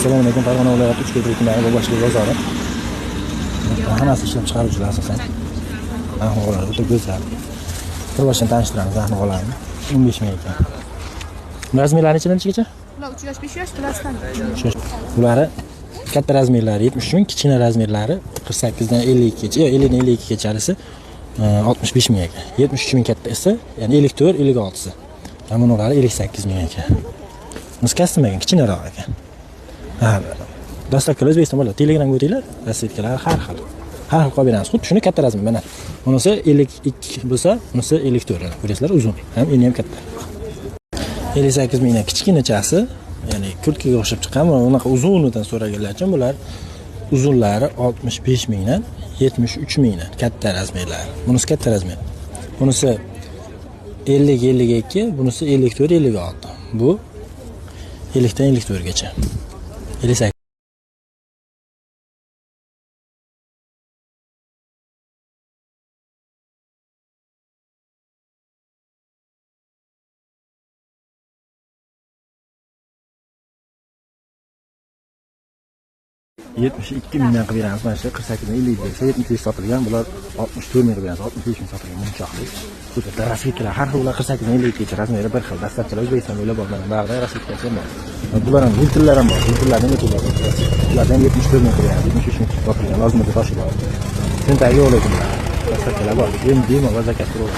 Assalomu alaykum. Farg'ona viloyati Uchko'prik tumani Boboshli bozori. Hammasi ishlab chiqaruvchilar asosan. Ahvollar o'ta go'zal. Bir boshdan tanishtiramiz ahvollarni. 15 ming ekan. Razmerlari nechadan-nechaga? Ular 3 yosh, 5 yosh plastan. Bularni katta razmerlari 70 ming, kichkina razmerlari 48 dan 50 gacha, yo 50 dan 52 gachalisi 65 ming ekan. 73 ming kattasi, ya'ni 54, 56si. Ramonolari 58 ming ekan. Muskastim ekan, kichkinaroq ekan. Ha, dastlabki O'zbekiston bo'ladi. Telegramga o'tinglar, rassetkalar har xil. Har xil qilib beramiz. Xuddi shuni katta razmer mana. Bunisi 52 bo'lsa, bunisi 54. Ko'rasizlar, uzun. Ham eni ham katta. 58 mingdan kichkinachasi, ya'ni kurtkaga o'xshab chiqqan, unaqa uzunidan so'raganlar uchun bular uzunlari 65 mingdan 73 mingdan katta razmerlar. Bunisi katta razmer. Bunisi 50-52, bunisi 54-56. Bu 50 dan 54 gacha. 58 72 mingdan qilib beramiz. Mana shu 48 dan 50 gacha 70 sotilgan. Bular 64 ming qilib beramiz. 65 ming sotilgan munchoqlik. Bu yerda rasvetkalar har xil 48 dan 50 gacha razmeri bir xil. Dastlabkilar O'zbekiston bo'ylab bo'lgan bag'da rasvetkalar bor. Bular ham viltlar ham bor. Viltlardan o'tib ulardan 74 ming qilib beramiz. 73 ming sotilgan. Lozimida toshi bor. Shunday yo'l ekan. Dastlabkilar bor. Endi va zakatlar bor.